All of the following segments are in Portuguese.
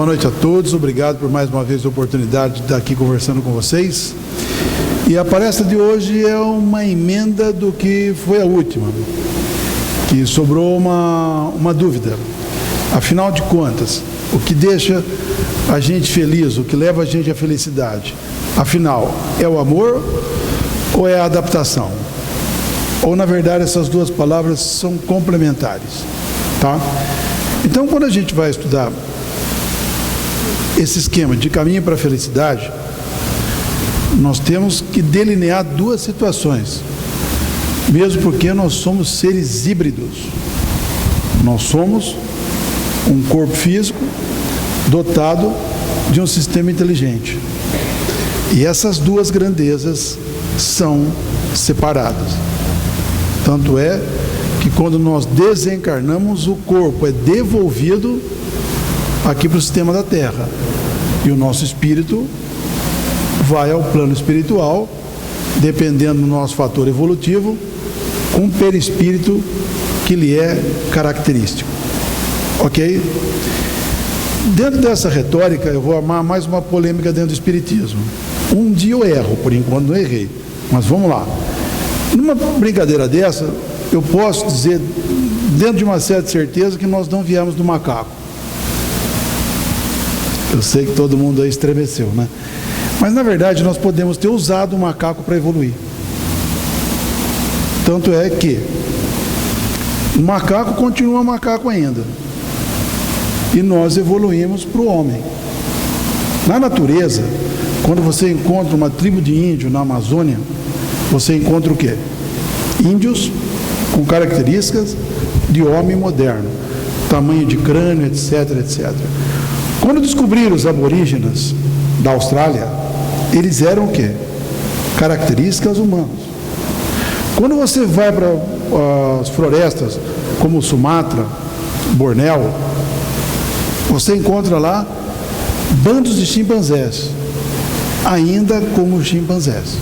Boa noite a todos, obrigado por mais uma vez a oportunidade de estar aqui conversando com vocês. E a palestra de hoje é uma emenda do que foi a última, que sobrou uma dúvida. Afinal de contas, o que deixa a gente feliz, o que leva a gente à felicidade, afinal, é o amor ou é a adaptação? Ou, na verdade, essas duas palavras são complementares, tá? Então, quando a gente vai estudar esse esquema de caminho para a felicidade, nós temos que delinear duas situações, mesmo porque nós somos seres híbridos. Nós somos um corpo físico dotado de um sistema inteligente. E essas duas grandezas são separadas. Tanto é que quando nós desencarnamos, o corpo é devolvido aqui para o sistema da Terra. E o nosso espírito vai ao plano espiritual, dependendo do nosso fator evolutivo, com um perispírito que lhe é característico. Ok? Dentro dessa retórica, eu vou armar mais uma polêmica dentro do espiritismo. Um dia eu erro, por enquanto não errei, mas vamos lá. Numa brincadeira dessa, eu posso dizer, dentro de uma certa certeza, que nós não viemos do macaco. Eu sei que todo mundo aí estremeceu, né? Mas, na verdade, nós podemos ter usado o macaco para evoluir. Tanto é que o macaco continua macaco ainda. E nós evoluímos para o homem. Na natureza, quando você encontra uma tribo de índio na Amazônia, você encontra o quê? Índios com características de homem moderno. Tamanho de crânio, etc, etc. Quando descobriram os aborígenes da Austrália, eles eram o quê? Características humanas. Quando você vai para as florestas, como Sumatra, Bornéu, você encontra lá bandos de chimpanzés, ainda como chimpanzés.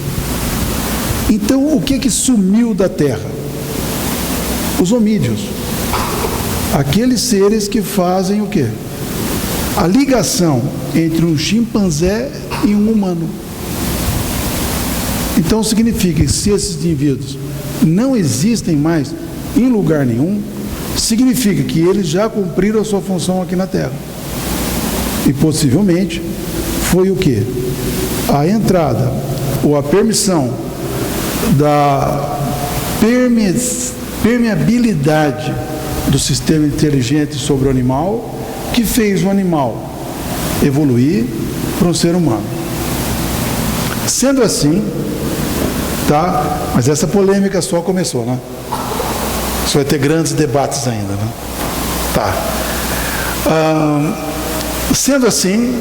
Então, o que sumiu da Terra? Os homídeos. Aqueles seres que fazem o quê? A ligação entre um chimpanzé e um humano. Então significa que se esses indivíduos não existem mais em lugar nenhum, significa que eles já cumpriram a sua função aqui na Terra. E possivelmente foi o quê? A entrada ou a permissão da permeabilidade do sistema inteligente sobre o animal, que fez o animal evoluir para um ser humano. Sendo assim, tá? Mas essa polêmica só começou, né? Isso vai ter grandes debates ainda, né? Tá. Sendo assim,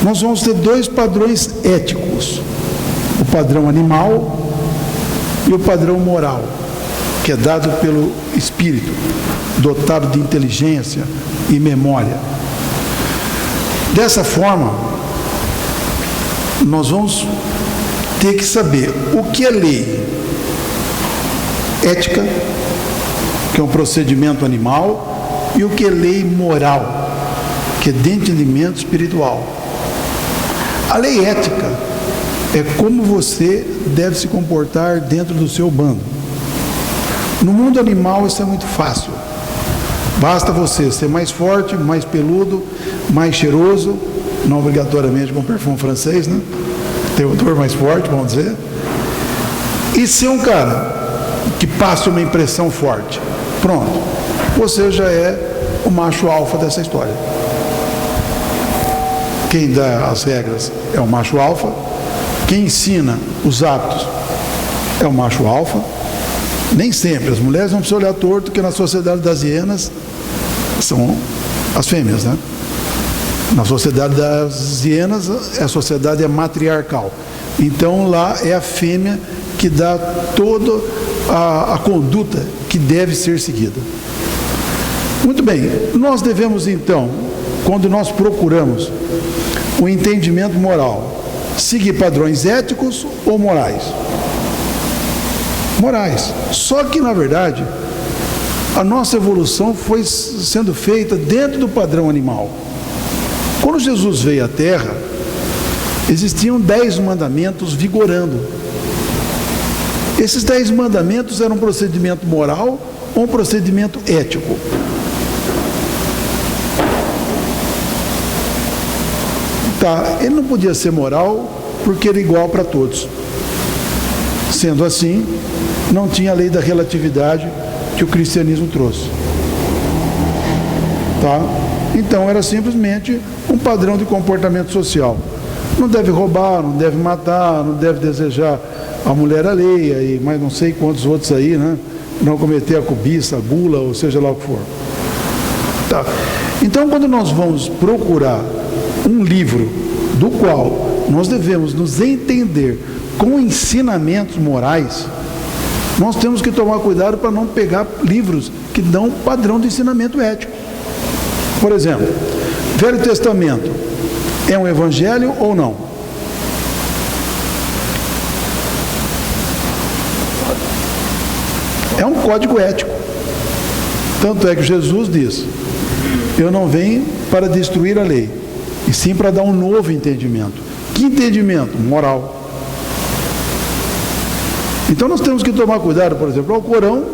nós vamos ter dois padrões éticos: o padrão animal e o padrão moral, que é dado pelo espírito, dotado de inteligência e memória. Dessa forma, nós vamos ter que saber o que é lei ética, que é um procedimento animal, e o que é lei moral, que é de entendimento espiritual. A lei ética é como você deve se comportar dentro do seu bando. No mundo animal isso é muito fácil. Basta você ser mais forte, mais peludo, mais cheiroso, não obrigatoriamente com perfume francês, né? Ter odor mais forte, vamos dizer. E ser um cara que passe uma impressão forte. Pronto. Você já é o macho alfa dessa história. Quem dá as regras é o macho alfa. Quem ensina os hábitos é o macho alfa. Nem sempre. As mulheres não precisam olhar torto, que na sociedade das hienas são as fêmeas, né? Na sociedade das hienas, a sociedade é matriarcal. Então, lá é a fêmea que dá toda a conduta que deve ser seguida. Muito bem. Nós devemos, então, quando nós procuramos o entendimento moral, seguir padrões éticos ou morais? Morais. Só que, na verdade, a nossa evolução foi sendo feita dentro do padrão animal. Quando Jesus veio à Terra, existiam 10 mandamentos vigorando. Esses 10 mandamentos eram um procedimento moral ou um procedimento ético? Tá, ele não podia ser moral porque era igual para todos. Sendo assim, não tinha a lei da relatividade que o cristianismo trouxe. Tá? Então era simplesmente um padrão de comportamento social. Não deve roubar, não deve matar, não deve desejar a mulher alheia e mais não sei quantos outros aí, né? Não cometer a cobiça, a gula, ou seja lá o que for. Tá. Então, quando nós vamos procurar um livro do qual nós devemos nos entender com ensinamentos morais, nós temos que tomar cuidado para não pegar livros que dão padrão de ensinamento ético. Por exemplo, Velho Testamento é um evangelho ou não? É um código ético. Tanto é que Jesus diz: eu não venho para destruir a lei, e sim para dar um novo entendimento. Que entendimento? Moral. Então nós temos que tomar cuidado. Por exemplo, o Corão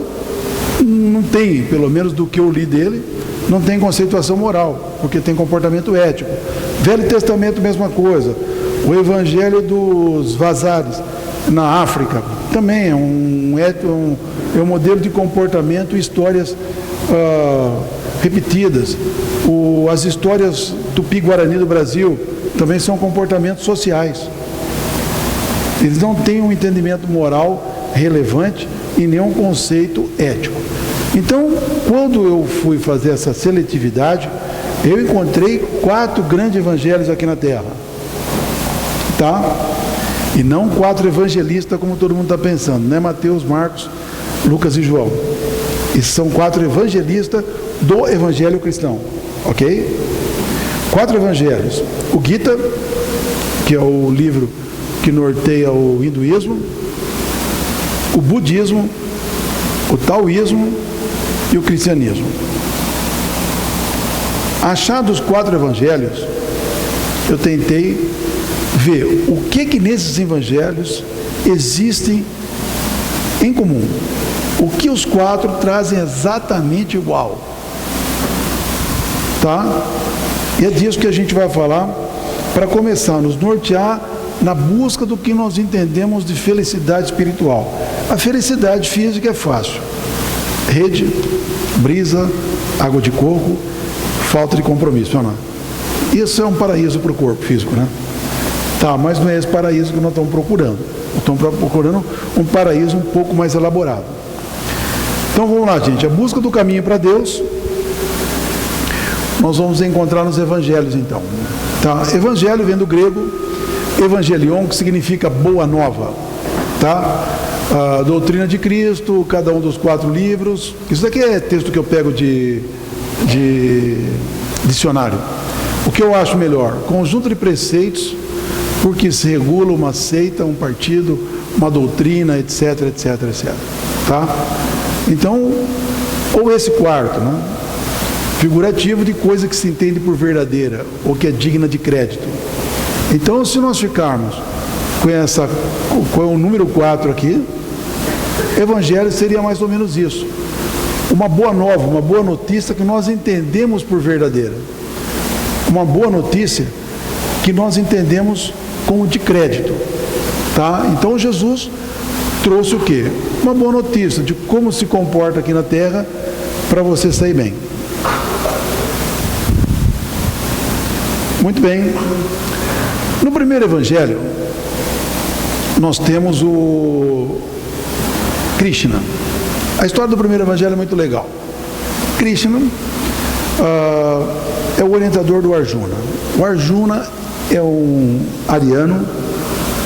não tem, pelo menos do que eu li dele, não tem conceituação moral, porque tem comportamento ético. Velho Testamento, mesma coisa. O Evangelho dos Vazares na África também é um modelo de comportamento e histórias repetidas. As histórias Tupi-Guarani do Brasil também são comportamentos sociais. Eles não têm um entendimento moral relevante e nenhum conceito ético. Então, quando eu fui fazer essa seletividade, eu encontrei 4 grandes evangelhos aqui na Terra. Tá? E não 4 evangelistas como todo mundo está pensando, né? Mateus, Marcos, Lucas e João. E são 4 evangelistas do evangelho cristão. Ok? 4 evangelhos. O Gita, que é o livro que norteia o hinduísmo, o budismo, o taoísmo e o cristianismo. Achados os 4 evangelhos, eu tentei ver o que nesses evangelhos existem em comum. O que os 4 trazem exatamente igual. Tá? E é disso que a gente vai falar para começar a nos nortear na busca do que nós entendemos de felicidade espiritual. A felicidade física é fácil: rede, brisa, água de coco, falta de compromisso, não é? Isso é um paraíso para o corpo físico, né? Tá, mas não é esse paraíso que nós estamos procurando. Nós estamos procurando um paraíso um pouco mais elaborado. Então vamos lá, gente. A busca do caminho para Deus nós vamos encontrar nos evangelhos, então. Tá? Evangelho vem do grego evangelion, que significa boa nova. Tá? A doutrina de Cristo, cada um dos 4 livros. Isso daqui é texto que eu pego de dicionário. O que eu acho melhor? Conjunto de preceitos porque se regula uma seita, um partido, uma doutrina, etc, etc, etc. Tá? Então, ou esse quarto, né? Figurativo de coisa que se entende por verdadeira, ou que é digna de crédito. Então, se nós ficarmos com o número 4 aqui, evangelho seria mais ou menos isso. Uma boa nova, uma boa notícia que nós entendemos por verdadeira. Uma boa notícia que nós entendemos como de crédito. Tá? Então, Jesus trouxe o quê? Uma boa notícia de como se comporta aqui na Terra para você sair bem. Muito bem. No primeiro evangelho, nós temos o Krishna. A história do primeiro evangelho é muito legal. Krishna é o orientador do Arjuna. O Arjuna é um ariano,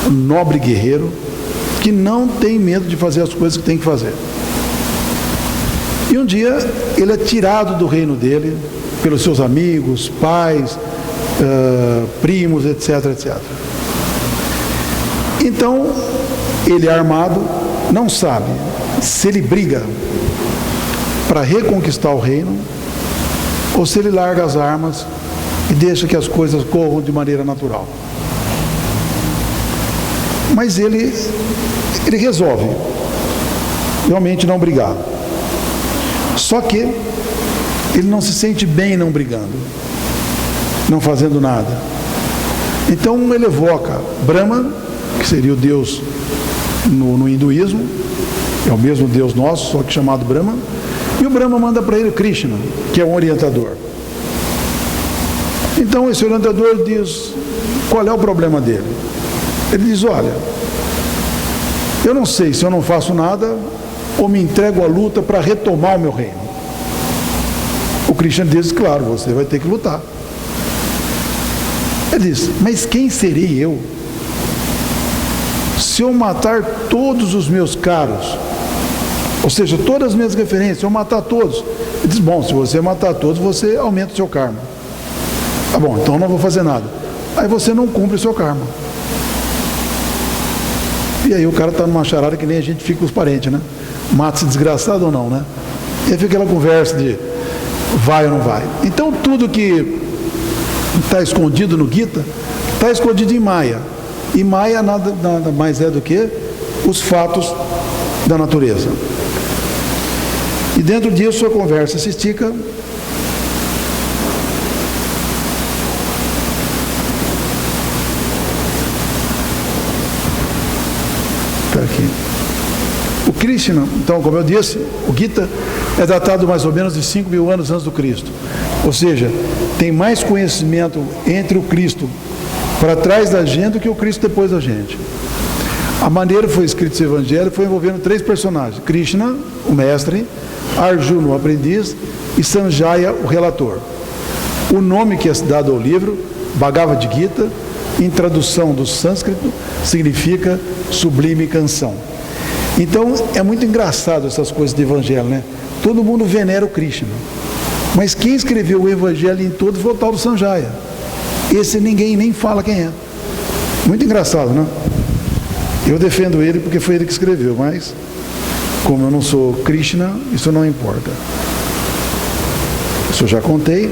um nobre guerreiro, que não tem medo de fazer as coisas que tem que fazer. E um dia ele é tirado do reino dele pelos seus amigos, pais, primos, etc, etc. Então ele é armado, não sabe se ele briga para reconquistar o reino ou se ele larga as armas e deixa que as coisas corram de maneira natural. Mas ele resolve realmente não brigar. Só que ele não se sente bem não brigando, não fazendo nada. Então ele evoca Brahma, que seria o Deus no hinduísmo, é o mesmo Deus nosso, só que chamado Brahma, e o Brahma manda para ele Krishna, que é um orientador. Então esse orientador diz, qual é o problema dele? Ele diz, olha, eu não sei se eu não faço nada ou me entrego à luta para retomar o meu reino. O Krishna diz, claro, você vai ter que lutar. Ele diz, mas quem serei eu? Se eu matar todos os meus caros, ou seja, todas as minhas referências, se eu matar todos. Ele diz, bom, se você matar todos, você aumenta o seu karma. Tá bom, então eu não vou fazer nada. Aí você não cumpre o seu karma. E aí o cara está numa charada que nem a gente fica com os parentes, né? Mata-se desgraçado ou não, né? E aí fica aquela conversa de vai ou não vai. Então tudo que está escondido no Gita, está escondido em Maya. E Maya nada mais é do que os fatos da natureza. E dentro disso a conversa se estica. Está aqui. O Krishna, então, como eu disse, o Gita é datado mais ou menos de 5.000 anos antes do Cristo. Ou seja, tem mais conhecimento entre o Cristo para trás da gente do que o Cristo depois da gente. A maneira que foi escrito esse evangelho foi envolvendo 3 personagens: Krishna, o mestre, Arjuna, o aprendiz, e Sanjaya, o relator. O nome que é dado ao livro, Bhagavad Gita, em tradução do sânscrito, significa sublime canção. Então é muito engraçado essas coisas de evangelho, né? Todo mundo venera o Krishna, mas quem escreveu o evangelho em todo foi o tal do Sanjaya. Esse ninguém nem fala quem é. Muito engraçado, né? Eu defendo ele porque foi ele que escreveu, mas como eu não sou Krishna, isso não importa. Isso eu já contei.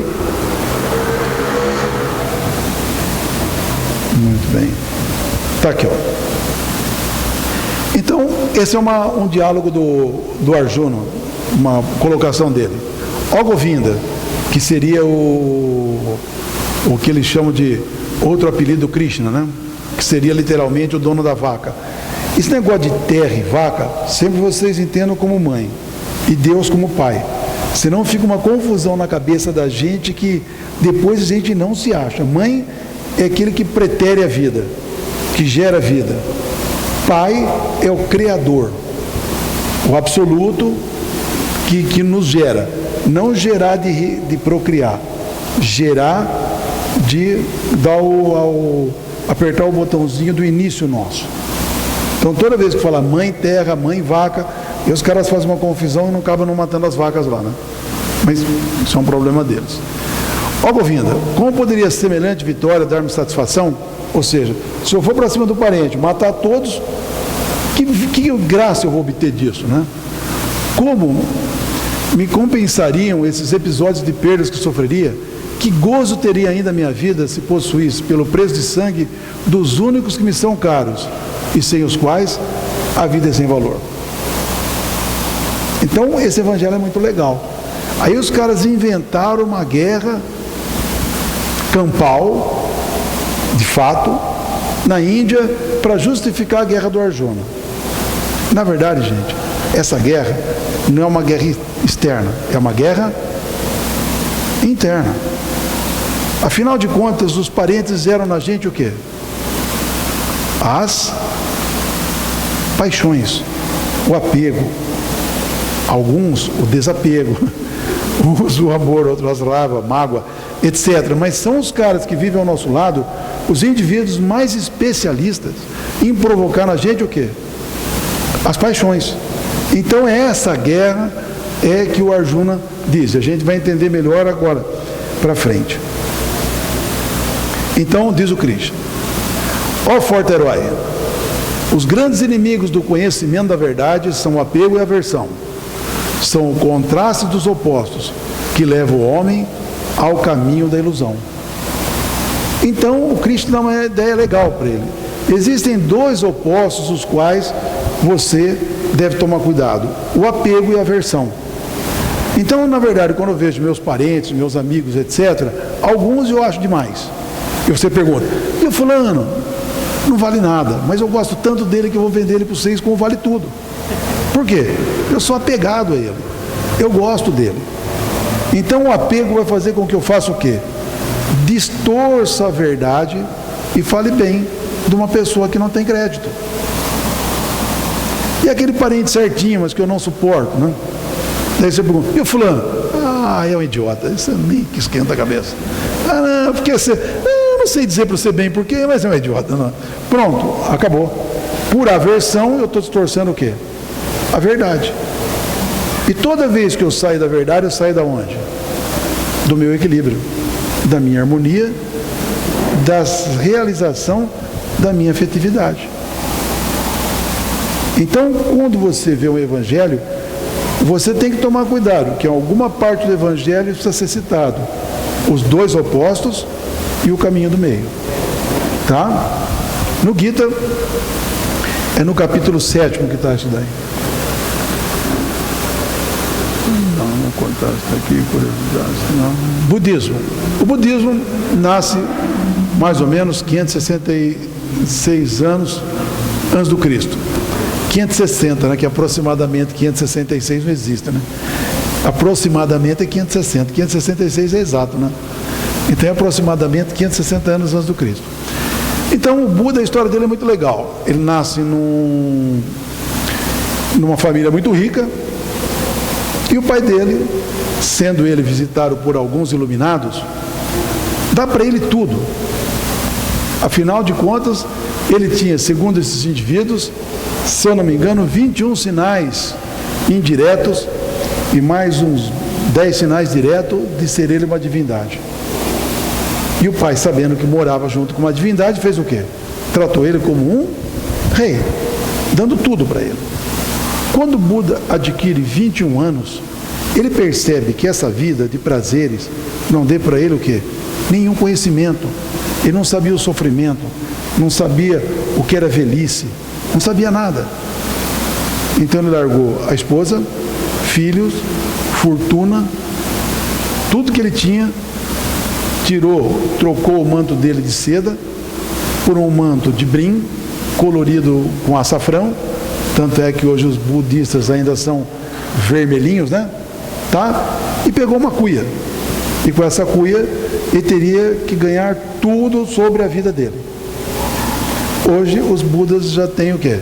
Muito bem. Está aqui, ó. Então, esse é um diálogo do Arjuna, uma colocação dele. Ó Govinda, que seria o que eles chamam de outro apelido do Krishna, né? Que seria literalmente o dono da vaca. Esse negócio de terra e vaca, sempre vocês entendam como mãe e Deus como pai. Senão fica uma confusão na cabeça da gente que depois a gente não se acha. Mãe é aquele que pretere a vida, que gera a vida. Pai é o Criador, o absoluto que nos gera. Não gerar de procriar, gerar de dar apertar o botãozinho do início nosso. Então toda vez que fala mãe terra, mãe vaca, e os caras fazem uma confusão e não acabam não matando as vacas lá, né? Mas isso é um problema deles. Ó Govinda, como poderia semelhante vitória dar-me satisfação? Ou seja, se eu for para cima do parente, matar todos, que graça eu vou obter disso, né? Como me compensariam esses episódios de perdas que sofreria? Que gozo teria ainda a minha vida se possuísse, pelo preço de sangue, dos únicos que me são caros, e sem os quais a vida é sem valor. Então esse evangelho é muito legal. Aí os caras inventaram uma guerra campal, de fato, na Índia, para justificar a guerra do Arjuna. Na verdade, gente, essa guerra não é uma guerra externa, é uma guerra interna. Afinal de contas, os parentes eram na gente o quê? As paixões, o apego, alguns o desapego, uns o amor, outros a raiva, mágoa, etc. Mas são os caras que vivem ao nosso lado, os indivíduos mais especialistas em provocar na gente o quê? As paixões. Então essa guerra é que o Arjuna diz. A gente vai entender melhor agora para frente. Então diz o Krishna: ó forte herói, os grandes inimigos do conhecimento da verdade são o apego e a aversão. São o contraste dos opostos que levam o homem ao caminho da ilusão. Então o Cristo dá uma ideia legal para ele. Existem dois opostos, os quais você deve tomar cuidado: o apego e a aversão. Então, na verdade, quando eu vejo meus parentes, meus amigos, etc., alguns eu acho demais. E você pergunta: e o fulano? Não vale nada, mas eu gosto tanto dele que eu vou vender ele para vocês como vale tudo. Por quê? Eu sou apegado a ele, eu gosto dele. Então o apego vai fazer com que eu faça o quê? Distorça a verdade e fale bem de uma pessoa que não tem crédito. E aquele parente certinho, mas que eu não suporto, né? Daí você pergunta: e o fulano? Ah, é um idiota, isso nem que esquenta a cabeça. Ah, não, porque você... não sei dizer para você bem porquê, mas é um idiota. Não. Pronto, acabou. Por aversão, eu estou distorcendo o quê? A verdade. E toda vez que eu saio da verdade, eu saio da onde? Do meu equilíbrio, da minha harmonia, da realização da minha afetividade. Então, quando você vê o Evangelho, você tem que tomar cuidado, que em alguma parte do Evangelho precisa ser citado os dois opostos e o caminho do meio. Tá? No Gita, é no capítulo 7 que está isso daí. Não contar isso aqui, curiosidade. Não. Budismo. O budismo nasce mais ou menos 566 anos antes do Cristo. 560, né? Que aproximadamente 566 não existe, né? Aproximadamente é 560. 566 é exato, né? Então é aproximadamente 560 anos antes do Cristo. Então o Buda, a história dele é muito legal. Ele nasce numa família muito rica, e o pai dele, sendo ele visitado por alguns iluminados, dá para ele tudo. Afinal de contas, ele tinha, segundo esses indivíduos, se eu não me engano, 21 sinais indiretos e mais uns 10 sinais diretos de ser ele uma divindade. E o pai, sabendo que morava junto com uma divindade, fez o quê? Tratou ele como um rei, dando tudo para ele. Quando Buda adquire 21 anos, ele percebe que essa vida de prazeres não deu para ele o quê? Nenhum conhecimento. Ele não sabia o sofrimento, não sabia o que era velhice, não sabia nada. Então ele largou a esposa, filhos, fortuna, tudo que ele tinha, trocou o manto dele de seda por um manto de brim, colorido com açafrão. Tanto é que hoje os budistas ainda são vermelhinhos, né? Tá? E pegou uma cuia. E com essa cuia ele teria que ganhar tudo sobre a vida dele. Hoje os budas já têm o quê?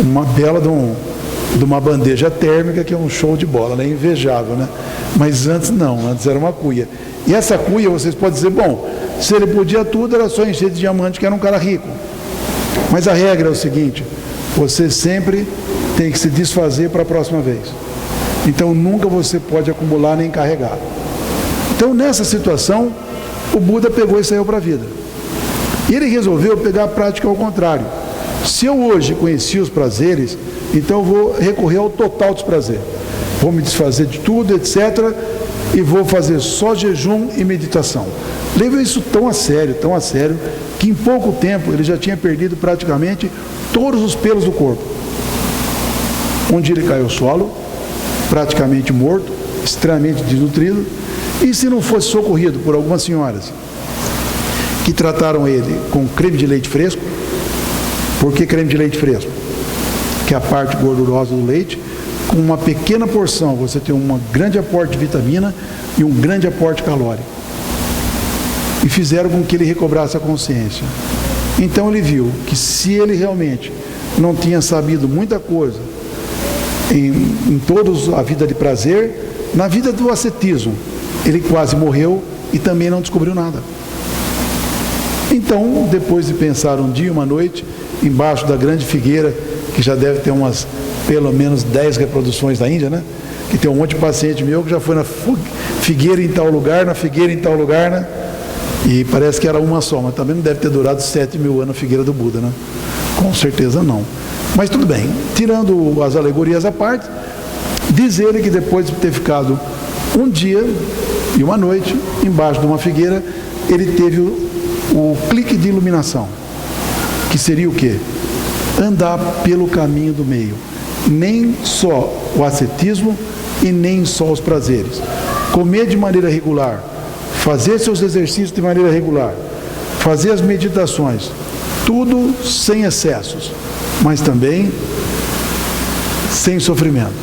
Uma bela de uma bandeja térmica, que é um show de bola, é invejável, né? Mas antes não, antes era uma cuia. E essa cuia, vocês podem dizer: bom, se ele podia tudo, era só encher de diamante, que era um cara rico. Mas a regra é o seguinte: você sempre tem que se desfazer para a próxima vez. Então nunca você pode acumular nem carregar. Então nessa situação, o Buda pegou e saiu para a vida. E ele resolveu pegar a prática ao contrário. Se eu hoje conheci os prazeres, então eu vou recorrer ao total desprazer. Vou me desfazer de tudo, etc. E vou fazer só jejum e meditação. Levou isso tão a sério, que em pouco tempo ele já tinha perdido praticamente todos os pelos do corpo. Um dia ele caiu ao solo, praticamente morto, extremamente desnutrido. E se não fosse socorrido por algumas senhoras que trataram ele com creme de leite fresco? Por que creme de leite fresco? Que é a parte gordurosa do leite. Com uma pequena porção você tem um grande aporte de vitamina e um grande aporte calórico. E fizeram com que ele recobrasse a consciência. Então ele viu que se ele realmente não tinha sabido muita coisa em toda a vida de prazer, na vida do ascetismo ele quase morreu e também não descobriu nada. Então, depois de pensar um dia e uma noite, embaixo da grande figueira, que já deve ter umas, pelo menos 10 reproduções da Índia, né? Que tem um monte de paciente meu que já foi na figueira em tal lugar, na figueira em tal lugar, né? E parece que era uma só, mas também não deve ter durado 7.000 anos a figueira do Buda, né? Com certeza não. Mas tudo bem, tirando as alegorias à parte, diz ele que depois de ter ficado um dia e uma noite embaixo de uma figueira, ele teve o clique de iluminação, que seria o quê? Andar pelo caminho do meio. Nem só o ascetismo e nem só os prazeres. Comer de maneira regular, fazer seus exercícios de maneira regular, fazer as meditações, tudo sem excessos, mas também sem sofrimento.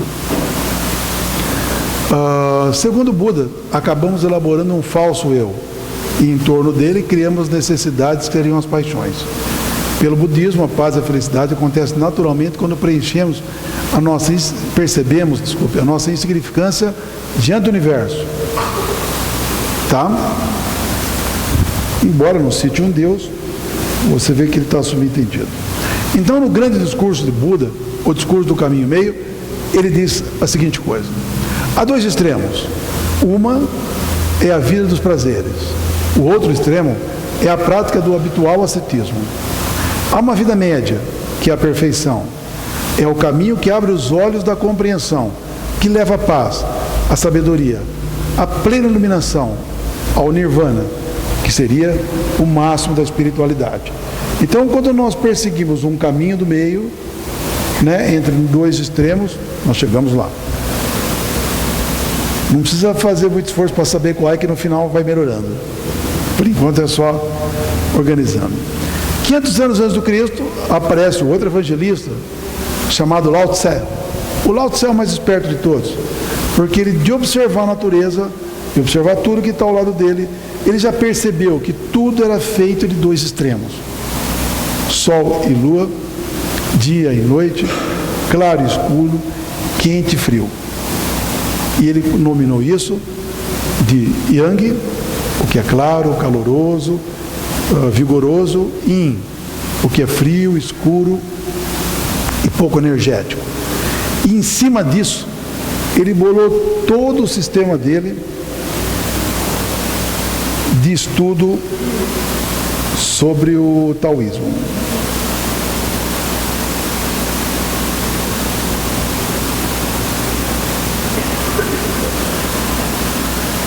Segundo Buda, acabamos elaborando um falso eu, e em torno dele criamos necessidades que seriam as paixões. Pelo budismo, a paz e a felicidade acontecem naturalmente quando percebemos a nossa insignificância diante do universo. Tá? Embora não cite um Deus, você vê que ele está subentendido. Então, no grande discurso de Buda, o discurso do caminho meio, ele diz a seguinte coisa: há dois extremos. Uma é a vida dos prazeres. O outro extremo é a prática do habitual ascetismo. Há uma vida média, que é a perfeição. É o caminho que abre os olhos da compreensão, que leva à paz, à sabedoria, à plena iluminação, ao nirvana, que seria o máximo da espiritualidade. Então, quando nós perseguimos um caminho do meio, entre dois extremos, nós chegamos lá. Não precisa fazer muito esforço para saber qual é, que no final vai melhorando. Por enquanto é só organizando. 500 anos antes do Cristo, aparece o outro evangelista, chamado Lao Tse. O Lao Tse é o mais esperto de todos, porque ele, de observar a natureza, de observar tudo que está ao lado dele, ele já percebeu que tudo era feito de dois extremos: sol e lua, dia e noite, claro e escuro, quente e frio. E ele nominou isso de Yang, o que é claro, caloroso, vigoroso, Yin, o que é frio, escuro e pouco energético. E em cima disso, ele bolou todo o sistema dele de estudo sobre o taoísmo.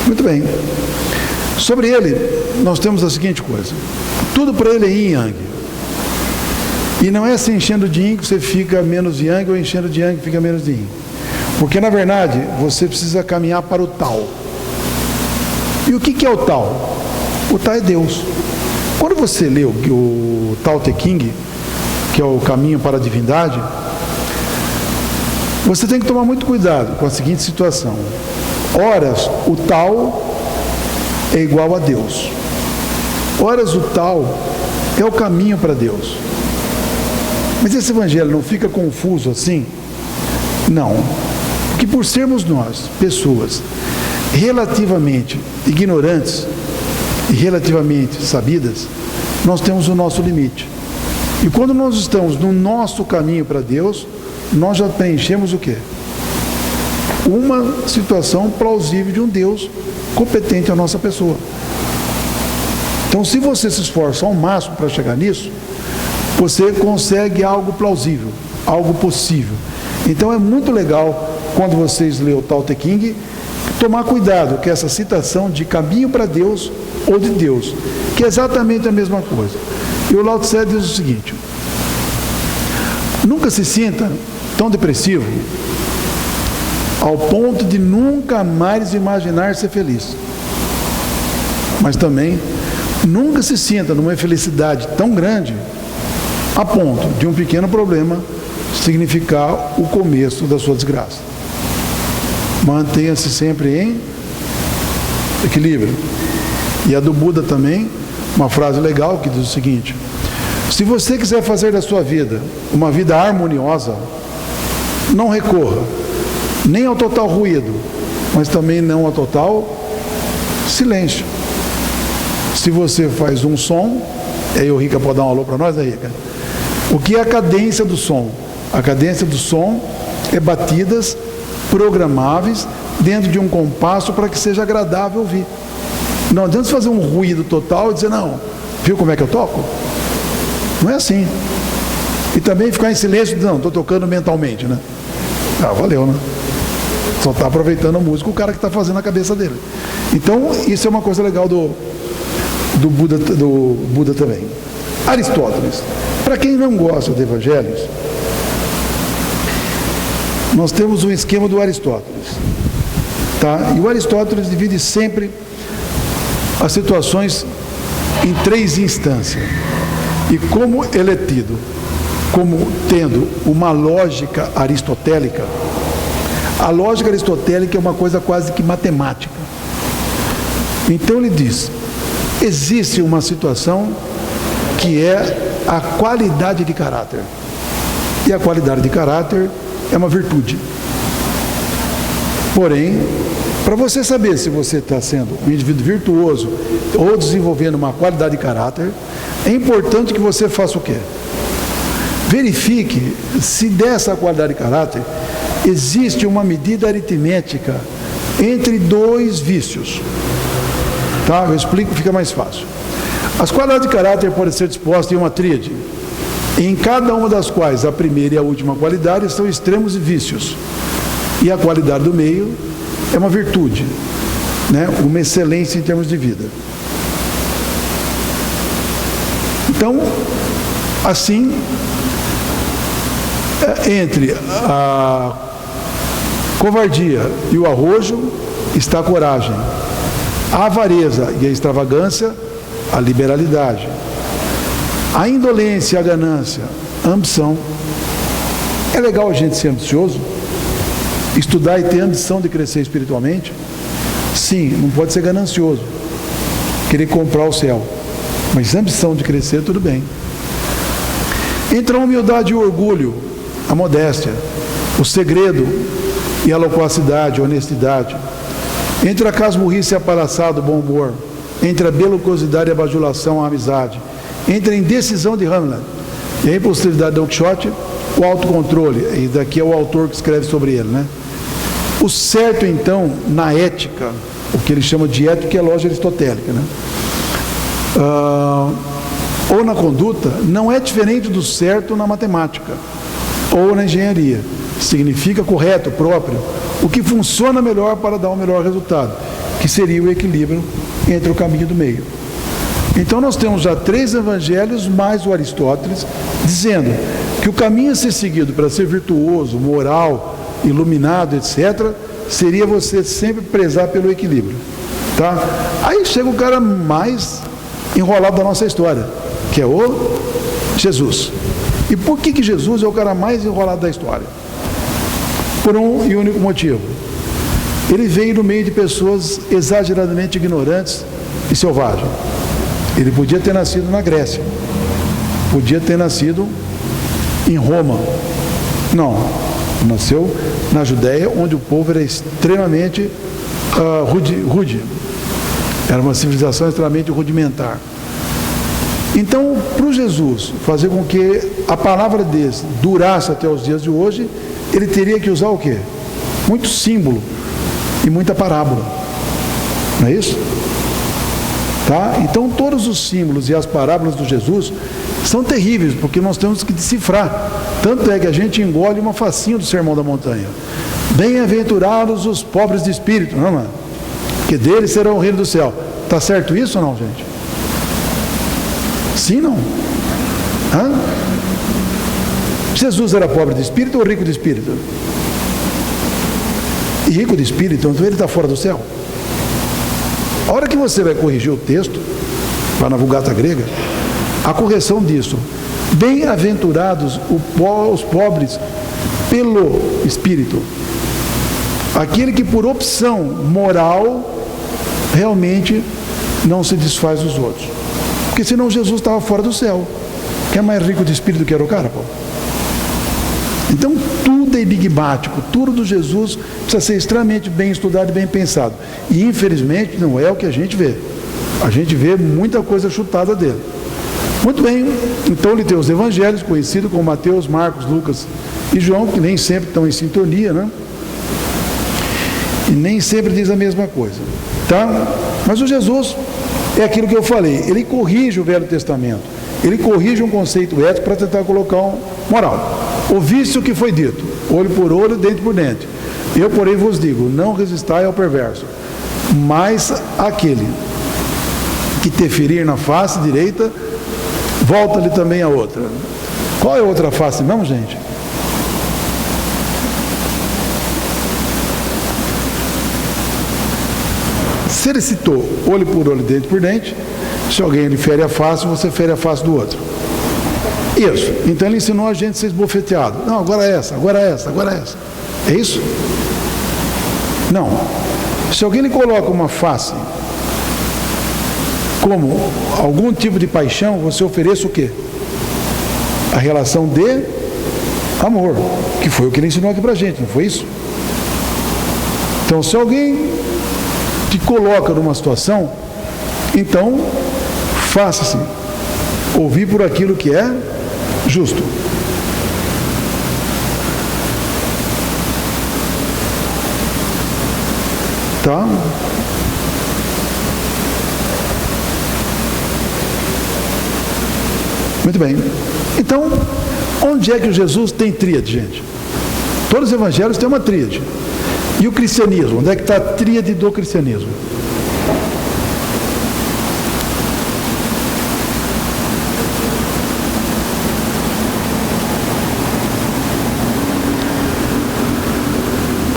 Muito bem. Sobre ele, nós temos a seguinte coisa: tudo para ele é yin e yang. E não é se enchendo de yin que você fica menos yang, ou enchendo de yang que fica menos de yin. Porque, na verdade, você precisa caminhar para o Tao. E o que é o Tao? O Tao é Deus. Quando você lê o Tao Te Ching, que é o caminho para a divindade, você tem que tomar muito cuidado com a seguinte situação: horas o Tao é igual a Deus, horas o Tao é o caminho para Deus. Mas esse evangelho não fica confuso assim? Não, porque por sermos nós pessoas relativamente ignorantes e relativamente sabidas, nós temos o nosso limite. E quando nós estamos no nosso caminho para Deus, nós já preenchemos o quê? Uma situação plausível de um Deus competente à nossa pessoa. Então, se você se esforça ao máximo para chegar nisso, você consegue algo plausível, algo possível. Então, é muito legal, quando vocês lêem o Tao Te Ching, tomar cuidado com essa citação de caminho para Deus ou de Deus, que é exatamente a mesma coisa. E o Lao Tse diz o seguinte: nunca se sinta tão depressivo ao ponto de nunca mais imaginar ser feliz. Mas também nunca se sinta numa infelicidade tão grande a ponto de um pequeno problema significar o começo da sua desgraça. Mantenha-se sempre em equilíbrio. E a do Buda também, uma frase legal que diz o seguinte: se você quiser fazer da sua vida uma vida harmoniosa, não recorra nem ao total ruído, mas também não ao total silêncio. Se você faz um som, aí o Rica pode dar um alô para nós, aí, Rica? O que é a cadência do som? A cadência do som é batidas programáveis dentro de um compasso para que seja agradável ouvir. Não adianta fazer um ruído total e dizer: não, viu como é que eu toco? Não é assim. E também ficar em silêncio e dizer: não, estou tocando mentalmente, né? Ah, valeu, né? Só está aproveitando a música o cara que está fazendo a cabeça dele. Então, isso é uma coisa legal do do Buda também. Aristóteles. Para quem não gosta de evangelhos, nós temos um esquema do Aristóteles. Tá? E o Aristóteles divide sempre as situações em 3 instâncias. E como ele é tido como tendo uma lógica aristotélica, a lógica aristotélica é uma coisa quase que matemática. Então ele diz, existe uma situação que é a qualidade de caráter. E a qualidade de caráter é uma virtude. Porém, para você saber se você está sendo um indivíduo virtuoso ou desenvolvendo uma qualidade de caráter, é importante que você faça o quê? Verifique se dessa qualidade de caráter existe uma medida aritmética entre 2 vícios. Tá? Eu explico, fica mais fácil. As qualidades de caráter podem ser dispostas em uma tríade, em cada uma das quais a primeira e a última qualidade são extremos e vícios. E a qualidade do meio é uma virtude, né? Uma excelência em termos de vida. Então, assim, entre a covardia e o arrojo está a coragem. A avareza e a extravagância, a liberalidade. A indolência e a ganância, a ambição. É legal a gente ser ambicioso? Estudar e ter ambição de crescer espiritualmente? Sim, não pode ser ganancioso, querer comprar o céu. Mas ambição de crescer, tudo bem. Entre a humildade e o orgulho, a modéstia, o segredo e a loquacidade, a honestidade. Entre a casmurrice e a palhaçada, o bom humor. Entre a belocosidade e a bajulação, a amizade. Entre a indecisão de Hamlet e a impulsividade de Don Quixote, o autocontrole. E daqui é o autor que escreve sobre ele, né? O certo, então, na ética, o que ele chama de ética, que é a lógica aristotélica, né? Ou na conduta, não é diferente do certo na matemática ou na engenharia. Significa correto, próprio, o que funciona melhor para dar um melhor resultado, que seria o equilíbrio entre o caminho do meio. Então nós temos já 3 evangelhos mais o Aristóteles, dizendo que o caminho a ser seguido para ser virtuoso, moral, iluminado, etc., seria você sempre prezar pelo equilíbrio. Tá? Aí chega o cara mais enrolado da nossa história, que é o Jesus. E por que Jesus é o cara mais enrolado da história? Por um e único motivo. Ele veio no meio de pessoas exageradamente ignorantes e selvagens. Ele podia ter nascido na Grécia, podia ter nascido em Roma. Não, nasceu na Judéia, onde o povo era extremamente rude. Era uma civilização extremamente rudimentar. Então, para o Jesus fazer com que a palavra dele durasse até os dias de hoje, ele teria que usar o quê? Muito símbolo e muita parábola. Não é isso? Tá? Então, todos os símbolos e as parábolas do Jesus são terríveis, porque nós temos que decifrar. Tanto é que a gente engole uma facinha do Sermão da Montanha. Bem-aventurados os pobres de espírito, não é? Que deles será o reino do céu. Está certo isso ou não, gente? Sim, não? Hã? Jesus era pobre de espírito ou rico de espírito? E rico de espírito, então ele está fora do céu. A hora que você vai corrigir o texto, lá na Vulgata grega, a correção disso, bem-aventurados os pobres pelo espírito, aquele que por opção moral realmente não se desfaz dos outros, porque senão Jesus estava fora do céu. Quem é mais rico de espírito que era o cara, pô? Então tudo é enigmático, tudo do Jesus precisa ser extremamente bem estudado e bem pensado, e infelizmente não é o que a gente vê. A gente vê muita coisa chutada dele. Muito bem, então ele tem os evangelhos conhecidos como Mateus, Marcos, Lucas e João, que nem sempre estão em sintonia, né? E nem sempre diz a mesma coisa, tá? Mas o Jesus é aquilo que eu falei, ele corrige o Velho Testamento, ele corrige um conceito ético para tentar colocar um moral. Ouviste o que foi dito, olho por olho, dente por dente. Eu, porém, vos digo, não resistai ao perverso, mas aquele que te ferir na face direita, volta-lhe também a outra. Qual é a outra face mesmo, gente? Se ele citou olho por olho, dente por dente, se alguém lhe fere a face, você fere a face do outro. Isso. Então ele ensinou a gente a ser esbofeteado. Não, agora é essa, agora é essa, agora é essa. É isso? Não. Se alguém lhe coloca uma face como algum tipo de paixão, você ofereça o quê? A relação de amor, que foi o que ele ensinou aqui pra gente, não foi isso? Então, se alguém te coloca numa situação, então faça-se ouvir por aquilo que é justo. Tá? Muito bem. Então, onde é que o Jesus tem tríade, gente? Todos os evangelhos têm uma tríade. E o cristianismo? Onde é que está a tríade do cristianismo?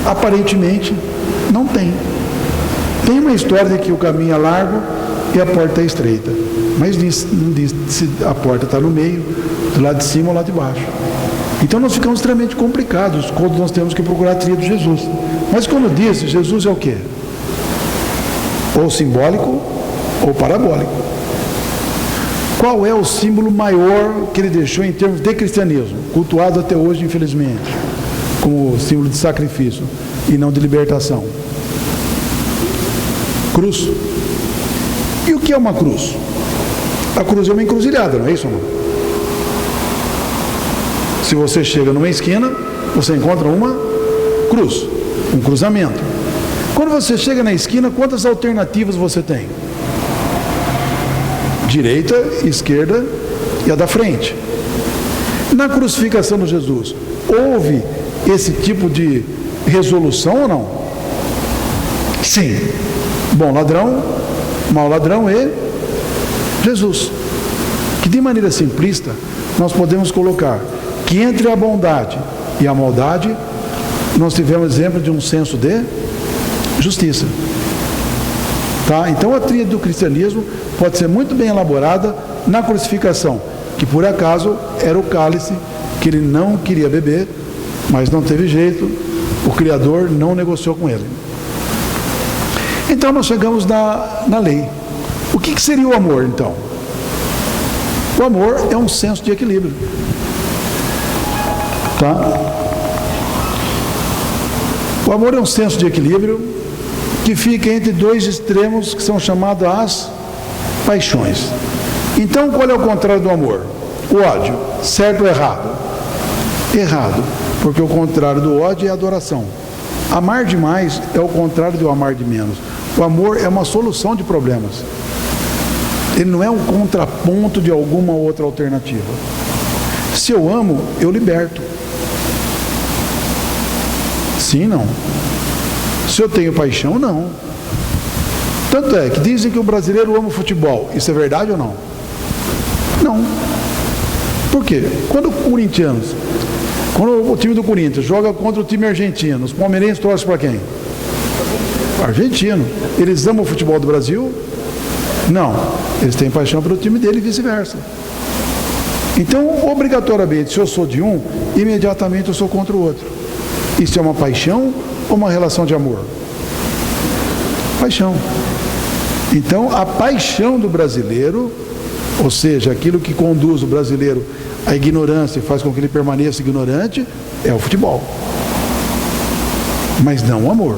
Aparentemente, não tem. Tem uma história de que o caminho é largo e a porta é estreita. Mas não diz se a porta está no meio, do lado de cima ou lá de baixo. Então nós ficamos extremamente complicados quando nós temos que procurar a tríade de Jesus. Mas como disse, Jesus é o quê? Ou simbólico ou parabólico. Qual é o símbolo maior que ele deixou em termos de cristianismo, cultuado até hoje, infelizmente, como símbolo de sacrifício e não de libertação? Cruz. E o que é uma cruz? A cruz é uma encruzilhada, não é isso, não? Se você chega numa esquina, você encontra uma cruz, um cruzamento. Quando você chega na esquina, quantas alternativas você tem? Direita, esquerda e a da frente. Na crucificação de Jesus, houve esse tipo de resolução ou não? Sim. Bom ladrão, mau ladrão e Jesus. Que de maneira simplista, nós podemos colocar que entre a bondade e a maldade, nós tivemos exemplo de um senso de justiça. Tá? Então a tríade do cristianismo pode ser muito bem elaborada na crucificação, que por acaso era o cálice que ele não queria beber, mas não teve jeito, o Criador não negociou com ele. Então nós chegamos na lei. O que seria o amor, então? O amor é um senso de equilíbrio. Tá? O amor é um senso de equilíbrio que fica entre dois extremos que são chamados as paixões. Então, qual é o contrário do amor? O ódio. Certo ou errado? Errado, porque o contrário do ódio é a adoração. Amar demais é o contrário do amar de menos. O amor é uma solução de problemas. Ele não é um contraponto de alguma outra alternativa. Se eu amo, eu liberto. Sim, não. Se eu tenho paixão, não. Tanto é que dizem que o brasileiro ama o futebol. Isso é verdade ou não? Não. Por quê? Quando o time do Corinthians joga contra o time argentino, os palmeirenses torcem para quem? Argentino. Eles amam o futebol do Brasil? Não. Eles têm paixão pelo time dele e vice-versa. Então, obrigatoriamente, se eu sou de um, imediatamente eu sou contra o outro. Isso é uma paixão ou uma relação de amor? Paixão. Então, a paixão do brasileiro, ou seja, aquilo que conduz o brasileiro à ignorância e faz com que ele permaneça ignorante, é o futebol. Mas não o amor.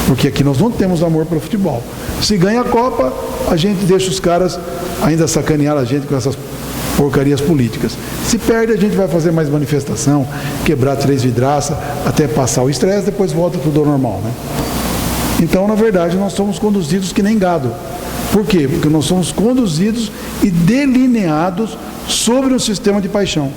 Porque aqui nós não temos amor pelo futebol. Se ganha a Copa, a gente deixa os caras ainda sacanear a gente com essas porcarias políticas. Se perde, a gente vai fazer mais manifestação, quebrar 3 vidraças, até passar o estresse, depois volta tudo ao normal, né? Então, na verdade, nós somos conduzidos que nem gado. Por quê? Porque nós somos conduzidos e delineados sobre um sistema de paixão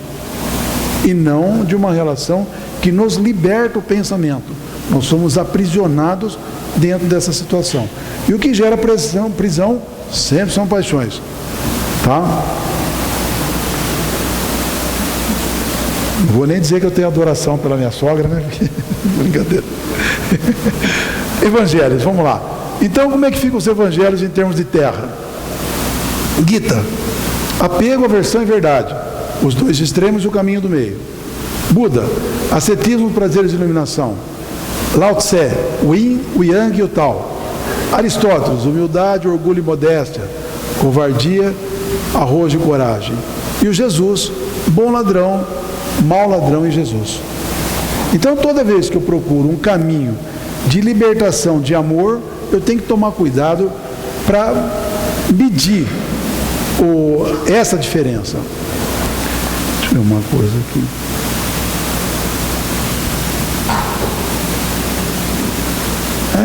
e não de uma relação que nos liberta o pensamento. Nós somos aprisionados dentro dessa situação. E o que gera prisão sempre são paixões, tá? Não vou nem dizer que eu tenho adoração pela minha sogra, né? Brincadeira. Evangelhos, vamos lá. Então, como é que ficam os evangelhos em termos de terra? Gita, apego, aversão e verdade, os dois extremos e o caminho do meio. Buda, ascetismo, prazeres e iluminação. Lao Tse, o Yin, o Yang e o Tao. Aristóteles, humildade, orgulho e modéstia, covardia, arrojo e coragem. E o Jesus, bom ladrão, mau ladrão e Jesus. Então, toda vez que eu procuro um caminho de libertação, de amor, eu tenho que tomar cuidado para medir essa diferença. Deixa eu ver uma coisa aqui.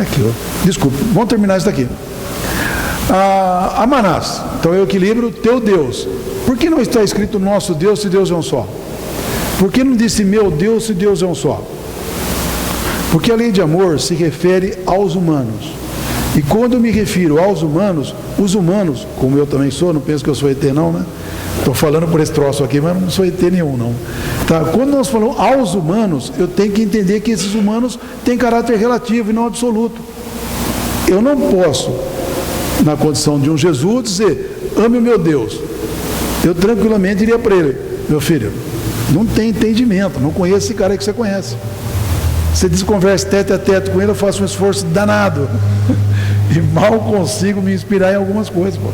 Aqui, ó. Desculpa, vamos terminar isso daqui. Amanás, então é o equilíbrio, teu Deus. Por que não está escrito nosso Deus se Deus é um só? Por que não disse meu Deus se Deus é um só? Porque a lei de amor se refere aos humanos. E quando eu me refiro aos humanos, os humanos, como eu também sou, não penso que eu sou ET não, né? Estou falando por esse troço aqui, mas não sou ET nenhum, não. Tá? Quando nós falamos aos humanos, eu tenho que entender que esses humanos têm caráter relativo e não absoluto. Eu não posso, na condição de um Jesus, dizer, ame o meu Deus. Eu tranquilamente diria para ele, meu filho, não tem entendimento, não conheço esse cara que você conhece. Você desconversa tete a tete com ele, eu faço um esforço danado. E mal consigo me inspirar em algumas coisas. Pô.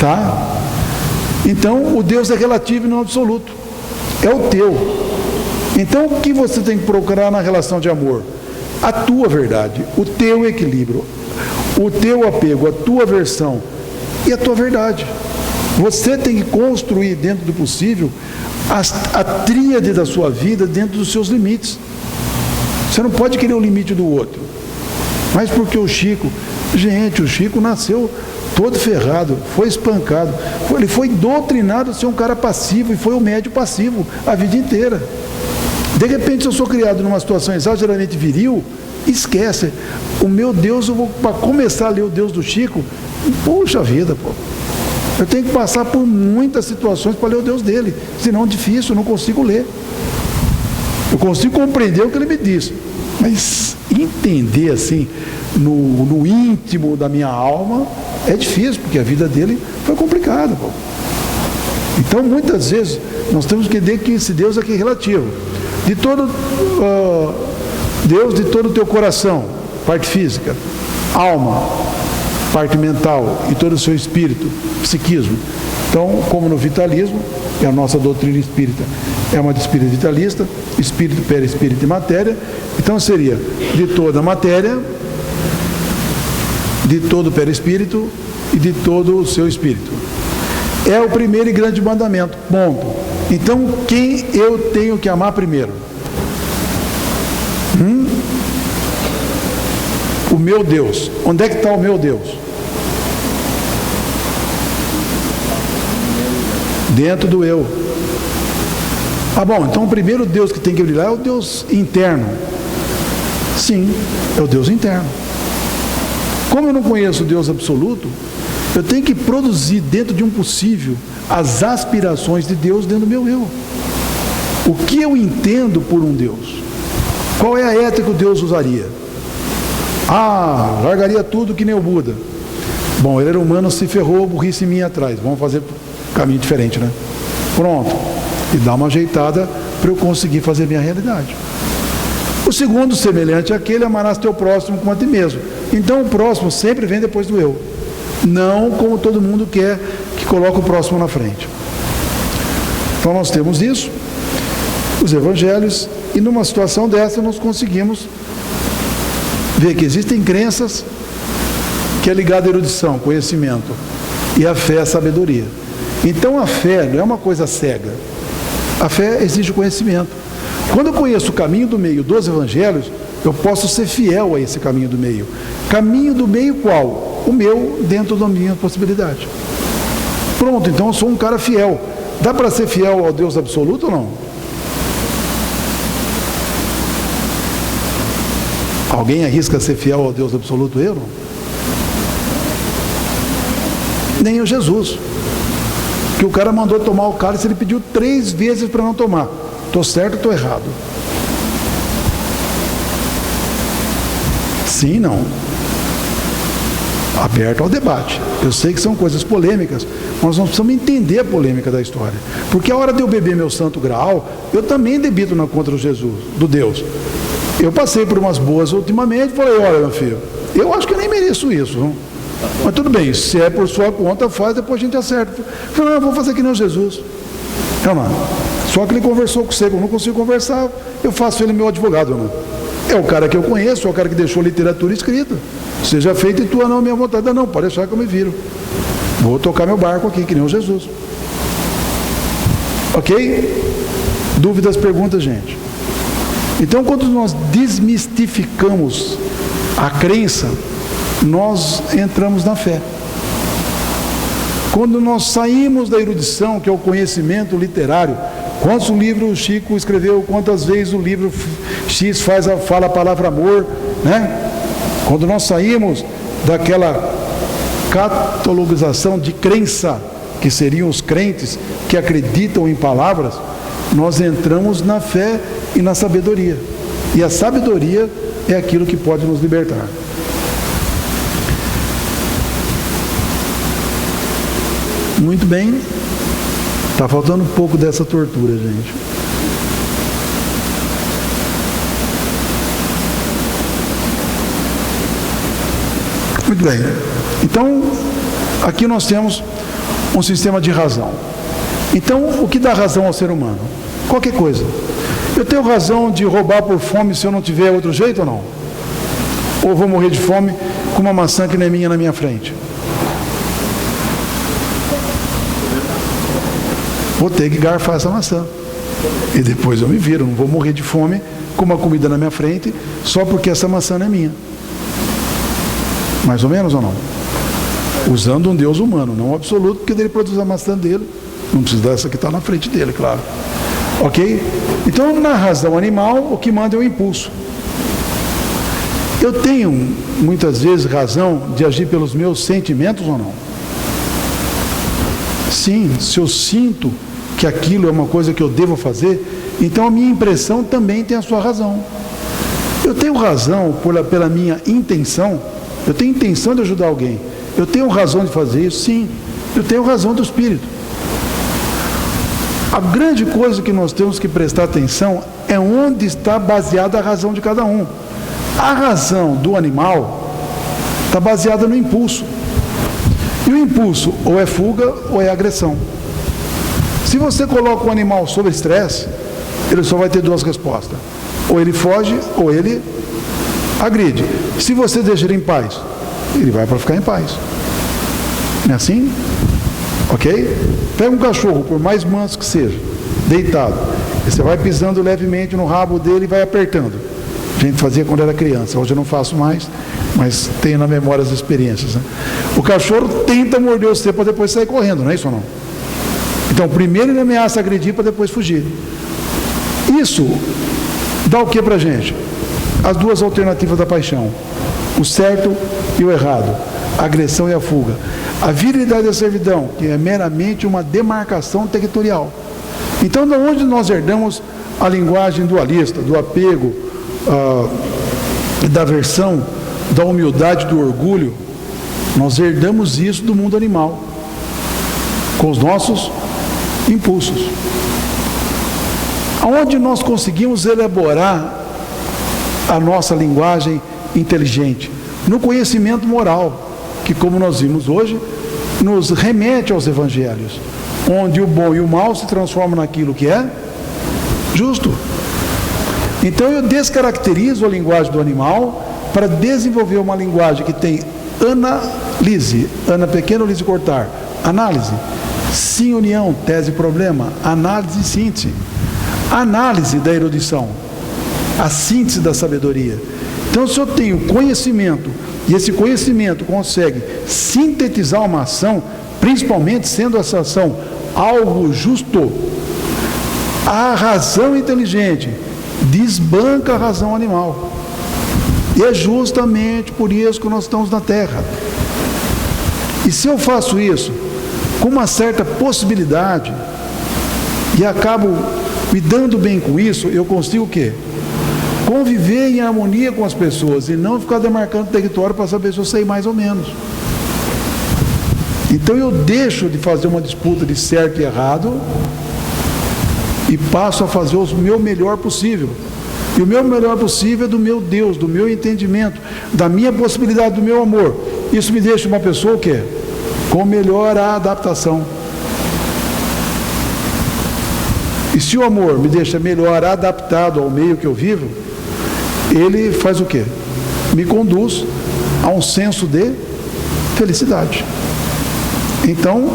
Tá? Então, o Deus é relativo e não absoluto. É o teu. Então, o que você tem que procurar na relação de amor? A tua verdade, o teu equilíbrio, o teu apego, a tua versão e a tua verdade. Você tem que construir, dentro do possível, a tríade da sua vida dentro dos seus limites. Você não pode querer o limite do outro. Mas porque o Chico nasceu todo ferrado, foi espancado, ele foi doutrinado a ser um cara passivo e foi um médio passivo a vida inteira. De repente, se eu sou criado numa situação exageradamente viril, esquece. O meu Deus, eu vou, para começar a ler o Deus do Chico, puxa vida, pô. Eu tenho que passar por muitas situações para ler o Deus dele, senão é difícil, eu não consigo ler. Eu consigo compreender o que ele me diz, mas entender assim, no íntimo da minha alma, é difícil, porque a vida dele foi complicada. Pô. Então, muitas vezes, nós temos que entender que esse Deus aqui é relativo. De todo Deus, de todo o teu coração, parte física, alma, parte mental e todo o seu espírito, psiquismo. Então, como no vitalismo, é a nossa doutrina espírita, é uma de espírito vitalista, espírito, perispírito e matéria. Então seria de toda a matéria, de todo o perispírito e de todo o seu espírito. É o primeiro e grande mandamento, ponto. Então, quem eu tenho que amar primeiro? O meu Deus. Onde é que está o meu Deus? Dentro do eu. Ah, bom, então o primeiro Deus que tem que brilhar é o Deus interno. Sim, é o Deus interno. Como eu não conheço o Deus absoluto, eu tenho que produzir dentro de um possível as aspirações de Deus dentro do meu eu. O que eu entendo por um Deus? Qual é a ética que o Deus usaria? Largaria tudo que nem o Buda. Bom, ele era humano, se ferrou, burrice minha atrás. Vamos fazer um caminho diferente, né? Pronto. E dá uma ajeitada para eu conseguir fazer minha realidade. O segundo, semelhante àquele, amarás teu próximo como a ti mesmo. Então o próximo sempre vem depois do eu. Não como todo mundo quer que coloque o próximo na frente. Então nós temos isso, os evangelhos, e numa situação dessa nós conseguimos ver que existem crenças que é ligada à erudição, conhecimento, e a fé é a sabedoria. Então a fé não é uma coisa cega. A fé exige conhecimento. Quando eu conheço o caminho do meio dos evangelhos, eu posso ser fiel a esse caminho do meio. Caminho do meio qual? O meu, dentro da minha possibilidade. Pronto, então eu sou um cara fiel. Dá para ser fiel ao Deus absoluto ou não? Alguém arrisca ser fiel ao Deus absoluto? Eu não? Nem o Jesus. Que o cara mandou tomar o cálice, ele pediu 3 vezes para não tomar. Estou certo ou estou errado? Sim, não. Aberto ao debate. Eu sei que são coisas polêmicas, mas nós precisamos entender a polêmica da história. Porque a hora de eu beber meu santo graal, eu também debito na conta do Jesus, do Deus. Eu passei por umas boas ultimamente, falei, olha meu filho, eu acho que eu nem mereço isso, não? Mas tudo bem, se é por sua conta, faz, depois a gente acerta. Eu falei, não, eu vou fazer que nem o Jesus. Não. Só que ele conversou com você, eu não consigo conversar, eu faço ele meu advogado, não. É o cara que eu conheço, é o cara que deixou literatura escrita. Seja feita e tua não, minha vontade. Não, pode deixar que eu me viro. Vou tocar meu barco aqui, que nem o Jesus. Ok? Dúvidas, perguntas, gente? Então, quando nós desmistificamos a crença, nós entramos na fé. Quando nós saímos da erudição, que é o conhecimento literário, quantos livros o Chico escreveu, quantas vezes o livro X fala a palavra amor, né? Quando nós saímos daquela catalogização de crença, que seriam os crentes que acreditam em palavras, nós entramos na fé e na sabedoria. E a sabedoria é aquilo que pode nos libertar. Muito bem. Está faltando um pouco dessa tortura, gente. Muito bem. Então, aqui nós temos um sistema de razão. Então, o que dá razão ao ser humano? Qualquer coisa. Eu tenho razão de roubar por fome se eu não tiver outro jeito ou não? Ou vou morrer de fome com uma maçã que não é minha na minha frente? Vou ter que garfar essa maçã. E depois eu me viro, não vou morrer de fome com uma comida na minha frente só porque essa maçã não é minha. Mais ou menos ou não? Usando um Deus humano, não absoluto, porque ele produz a maçã dele. Não precisa dessa que está na frente dele, claro. Ok? Então, na razão animal, o que manda é o impulso. Eu tenho, muitas vezes, razão de agir pelos meus sentimentos ou não? Sim, se eu sinto que aquilo é uma coisa que eu devo fazer, então a minha impressão também tem a sua razão. Eu tenho razão pela minha intenção, eu tenho intenção de ajudar alguém. Eu tenho razão de fazer isso? Sim, eu tenho razão do espírito. A grande coisa que nós temos que prestar atenção é onde está baseada a razão de cada um. A razão do animal está baseada no impulso. E o impulso ou é fuga ou é agressão. Se você coloca o animal sob estresse, ele só vai ter 2 respostas. Ou ele foge ou ele agride. Se você deixa ele em paz, ele vai para ficar em paz. Não é assim? Ok? Pega um cachorro, por mais manso que seja, deitado, e você vai pisando levemente no rabo dele e vai apertando. A gente fazia quando era criança, hoje eu não faço mais, mas tenho na memória as experiências, né? O cachorro tenta morder você para depois sair correndo, não é isso ou não? Então, primeiro ele ameaça agredir para depois fugir. Isso dá o que para a gente? As 2 alternativas da paixão: o certo e o errado, a agressão e a fuga. A virilidade e a servidão, que é meramente uma demarcação territorial. Então, de onde nós herdamos a linguagem dualista, do apego, da aversão, da humildade, do orgulho? Nós herdamos isso do mundo animal, com os nossos impulsos. Aonde nós conseguimos elaborar a nossa linguagem inteligente? No conhecimento moral, que, como nós vimos hoje, nos remete aos evangelhos, onde o bom e o mal se transformam naquilo que é justo. Então eu descaracterizo a linguagem do animal para desenvolver uma linguagem que tem analise, ana pequeno, lise cortar, análise, sim união, tese problema, análise e síntese, análise da erudição, a síntese da sabedoria. Então, se eu tenho conhecimento e esse conhecimento consegue sintetizar uma ação, principalmente sendo essa ação algo justo, a razão inteligente desbanca a razão animal. E é justamente por isso que nós estamos na Terra. E se eu faço isso com uma certa possibilidade e acabo me dando bem com isso, eu consigo o quê? Conviver em harmonia com as pessoas e não ficar demarcando território para saber se eu sei mais ou menos. Então eu deixo de fazer uma disputa de certo e errado e passo a fazer o meu melhor possível. E o meu melhor possível é do meu Deus, do meu entendimento, da minha possibilidade, do meu amor. Isso me deixa uma pessoa o quê? Com melhor adaptação. E se o amor me deixa melhor adaptado ao meio que eu vivo, ele faz o quê? Me conduz a um senso de felicidade. Então,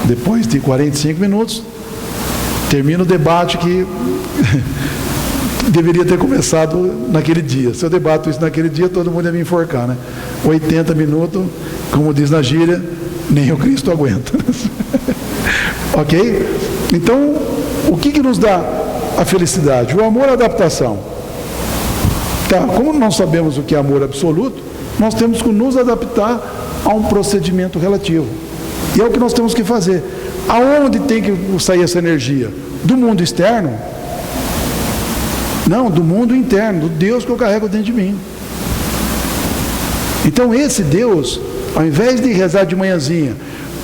depois de 45 minutos, termina o debate que deveria ter começado naquele dia. Se eu debato isso naquele dia, todo mundo ia me enforcar, né? 80 minutos, como diz na gíria, nem o Cristo aguenta. Ok? Então, o que nos dá a felicidade? O amor à adaptação. Tá, como não sabemos o que é amor absoluto, nós temos que nos adaptar a um procedimento relativo. E é o que nós temos que fazer. Aonde tem que sair essa energia? Do mundo externo? Não, do mundo interno, do Deus que eu carrego dentro de mim. Então esse Deus, ao invés de rezar de manhãzinha,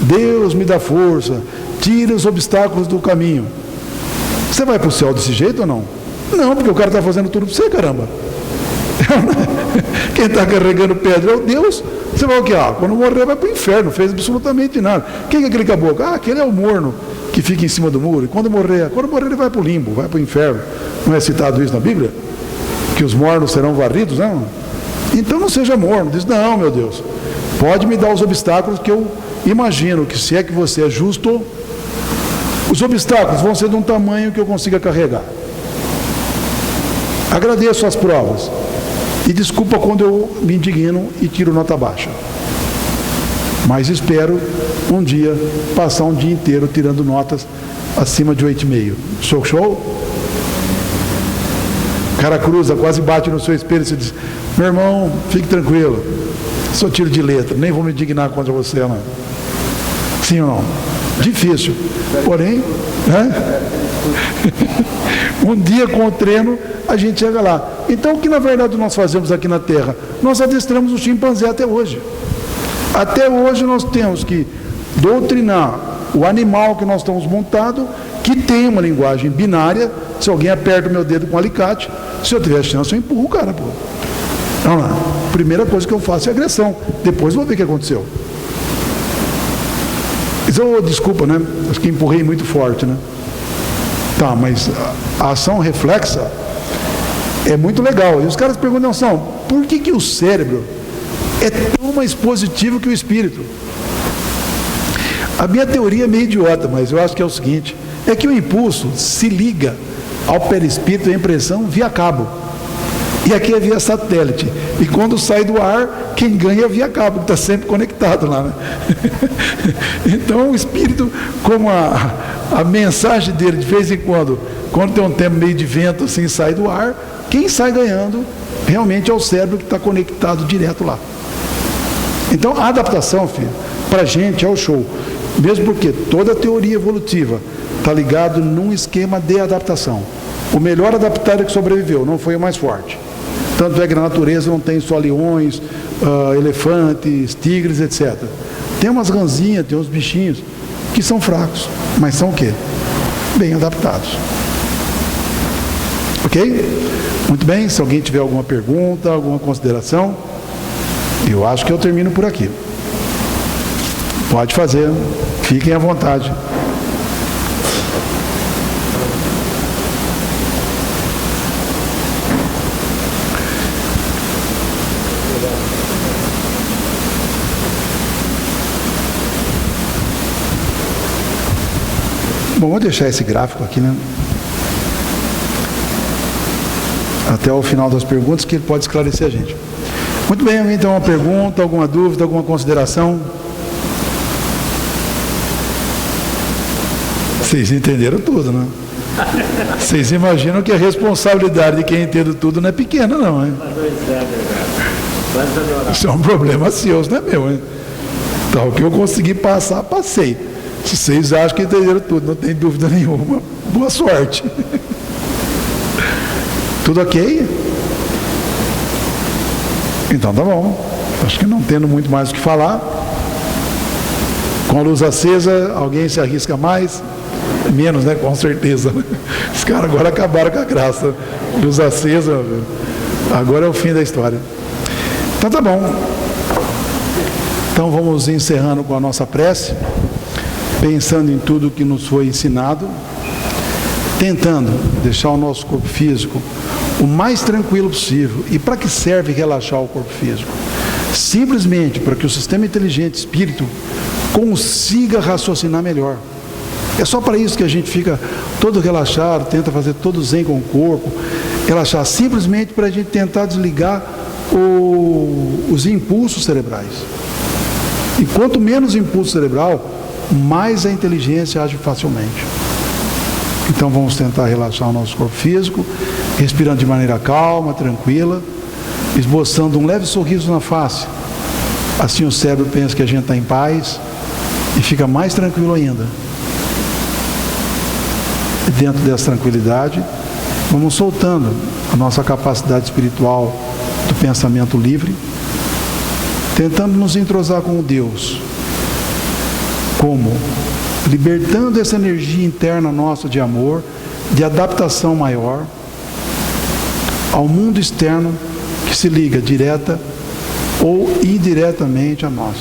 Deus me dá força, tira os obstáculos do caminho. Você vai para o céu desse jeito ou não? Não, porque o cara está fazendo tudo para você, caramba. Quem está carregando pedra é o Deus. Você vai o quê? Quando morrer vai para o inferno, não fez absolutamente nada. Quem é aquele caboclo? Aquele é o morno que fica em cima do muro. E quando morrer ele vai para o limbo, vai para o inferno. Não é citado isso na Bíblia? Que os mornos serão varridos, não? Então não seja morno. Diz, não, meu Deus, pode me dar os obstáculos que eu imagino que, se é que você é justo, os obstáculos vão ser de um tamanho que eu consiga carregar. Agradeço as provas. E desculpa quando eu me indigno e tiro nota baixa. Mas espero um dia passar um dia inteiro tirando notas acima de 8,5. Show? O cara cruza, quase bate no seu espelho e se diz, meu irmão, fique tranquilo, sou tiro de letra, nem vou me indignar contra você, não. Sim ou não? Difícil. Porém, né? Um dia com o treino a gente chega lá. Então o que na verdade nós fazemos aqui na Terra? Nós adestramos o chimpanzé até hoje. Até hoje nós temos que doutrinar o animal que nós estamos montado, que tem uma linguagem binária. Se alguém aperta o meu dedo com um alicate, se eu tiver chance eu empurro o cara, pô. Vamos lá. Primeira coisa que eu faço é agressão. Depois vou ver o que aconteceu. Desculpa, né? Acho que empurrei muito forte, né? Tá, mas a ação reflexa é muito legal. E os caras perguntam, por que o cérebro é tão mais positivo que o espírito? A minha teoria é meio idiota, mas eu acho que é o seguinte, é que o impulso se liga ao perispírito, a impressão, via cabo. E aqui é via satélite. E quando sai do ar, quem ganha é via cabo, que está sempre conectado lá, né? Então o espírito, como a mensagem dele, de vez em quando tem um tempo meio de vento assim, sai do ar, quem sai ganhando realmente é o cérebro que está conectado direto lá. Então a adaptação, filho, para a gente é o show. Mesmo porque toda a teoria evolutiva está ligado num esquema de adaptação. O melhor adaptado é que sobreviveu, não foi o mais forte. Tanto é que na natureza não tem só leões, elefantes, tigres, etc. Tem umas ranzinhas, tem uns bichinhos que são fracos, mas são o quê? Bem adaptados. Ok? Muito bem, se alguém tiver alguma pergunta, alguma consideração, eu acho que eu termino por aqui. Pode fazer, fiquem à vontade. Bom, vou deixar esse gráfico aqui, né? Até o final das perguntas, que ele pode esclarecer a gente. Muito bem, alguém tem uma pergunta, alguma dúvida, alguma consideração? Vocês entenderam tudo, né? Vocês imaginam que a responsabilidade de quem entende tudo não é pequena, não, hein? Isso é um problema seu, não é meu, hein? Então, o que eu consegui passar, passei. Se vocês acham que entenderam tudo, não tem dúvida nenhuma. Boa sorte. Tudo ok? Então tá bom. Acho que não tendo muito mais o que falar. Com a luz acesa, alguém se arrisca mais? Menos, né? Com certeza. Os caras agora acabaram com a graça. Luz acesa, agora é o fim da história. Então tá bom. Então vamos encerrando com a nossa prece, pensando em tudo que nos foi ensinado, tentando deixar o nosso corpo físico o mais tranquilo possível. E para que serve relaxar o corpo físico? Simplesmente para que o sistema inteligente, espírito, consiga raciocinar melhor. É só para isso que a gente fica todo relaxado, tenta fazer todo zen com o corpo, relaxar simplesmente para a gente tentar desligar os impulsos cerebrais. E quanto menos impulso cerebral, mais a inteligência age facilmente. Então vamos tentar relaxar o nosso corpo físico, respirando de maneira calma, tranquila, esboçando um leve sorriso na face. Assim o cérebro pensa que a gente está em paz e fica mais tranquilo ainda. E dentro dessa tranquilidade, vamos soltando a nossa capacidade espiritual do pensamento livre, tentando nos entrosar com o Deus. Como? Libertando essa energia interna nossa de amor, de adaptação maior ao mundo externo que se liga direta ou indiretamente a nós.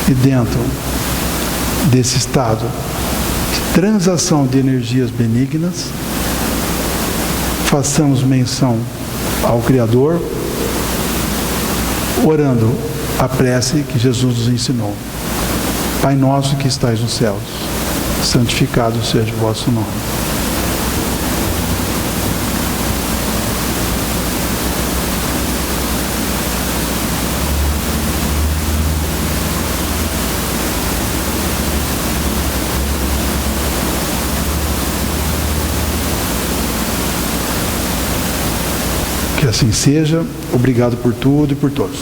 E dentro desse estado de transação de energias benignas, façamos menção ao Criador, orando a prece que Jesus nos ensinou. Pai nosso que estais nos céus, santificado seja o vosso nome. Que assim seja. Obrigado por tudo e por todos.